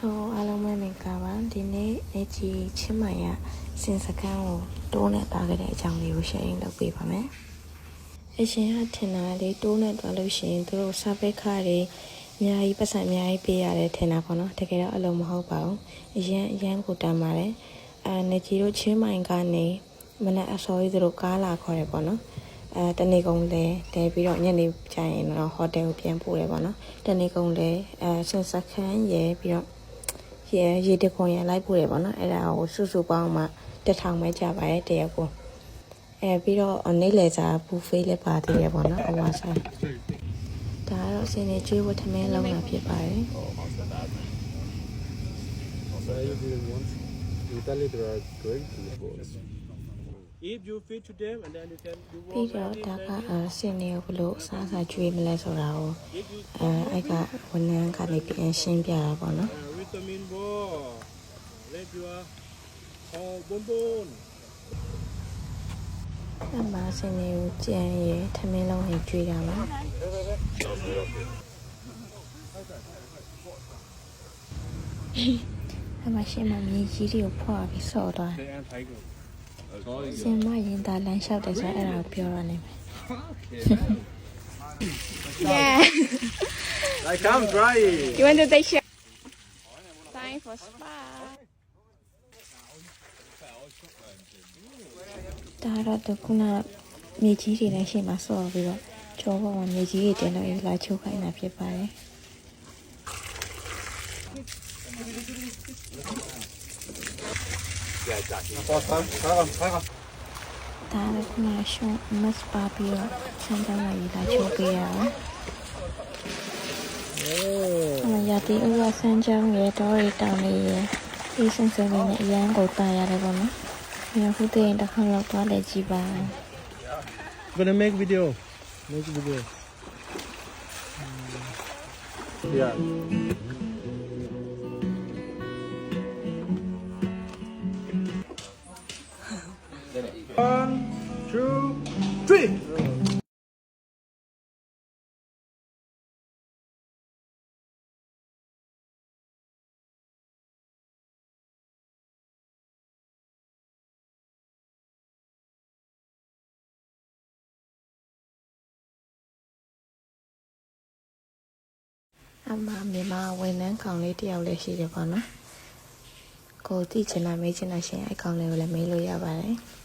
အားလုံးပဲမင်္ဂလာပါဒီနေ့နေကြီးချင်းမိုင်ရစင်စကန်းကိုတိုးနဲ့တားခဲ့တဲ့အကြောင်းလေးကို sharing လုပ်ပေးပါမယ်အရှင်ကထင်တာလေတိုးနဲ့တွားလို့ရှိရင်သူတို့စာပေခါတွေအများကြီးပတ်စံအများကြီးပေးရတယ်ထင်တာပေါ့နော်တကယ်တော့အလုံးမဟုတ်ပါဘူးအရန်ကိုတမ်းပါတယ်နေကြီးတို့ချင်းမိုင်ကနေမနက်အစောကြီးသူတို့ကားလာခေါ်တယ်ပေါ့နော်တနေ့ကုန်လဲတဲပြီးတော့ညနေကျရင်တော့ဟိုတယ်ကိုပြန်ပို့တယ်ပေါ့နော်တနေ့ကုန်လဲစင်စခန်းရယ်ပြီးတော့ရေတခွန်ရလိုက်ပို့တယ်ပေါ့နော်အဲ့ဒါကိုစုပေါင်းမှ1000ပဲကြပါတယ်တရက်ကိုပြီးတော့နေ့လယ်စာဘူဖေးလည်းပါသေးတယ်ပေါ့နော်အဝါဆိုင်ဒါကတော့အစင်းနေကျွေးဝတ်ထမင်းလုံးတာဖြစ်ပါတယ် If you feed to them and then you can do ပြီးတော့ဒါကအစင်းနေကိုဘလို့အစားအစာကျွေးမလဲဆိုတာကိုအဲ့ကဝန်ထမ်းကနေပြန်ရှင်းပြတာပေါ့နော် vitamin ball let your bone အမစင်းနေကိုကြံရထမင်းလုံးနဲ့ကျွေးတာပါအမရှင်းမမြေကြီးတွေကိုဖွာပြီးဆော့သွားစင်မရင်သားလမ်းလျှောက်တယ်ဆိုအဲ့ဒါကိုပြောရနေမယ် Yeah Like come try You want to take shot Time for spa ဒါတော့တခုနမြေကြီးတွေလည်းရှေ့မှာဆော့ပြီးတော့ကျောပေါ်မှာမြေကြီးတွေတင်တော့လာချိုးခိုင်းတာဖြစ်ပါတယ်ဒါလည်းခုနရှုံးမတ်ပါပြီးတော့ဆန်းတောင်းလာရေးလာချိုးပေးရအောင်ရတဲ့ဥပဆန်းချောင်းရဲ့တော်ရီတောင်လေးရဲ့ဒီစင်စင်လေးနဲ့အရန်ကိုတာရတယ်ပေါ့နော်။မြေခုတည်းတစ်ခါတော့သွားလေကြည့်ပါ Gonna make video Yeah One, two, threeအမမြန်မာဝန်ထမ်းကောင်လေးတယောက်လည်းရှိတယ်ပေါ့နော်။ကိုတိချင်တာမေးချင်တာရှင်အဲ့ကောင်လေးကိုလည်းမေးလို့ရပါတယ်။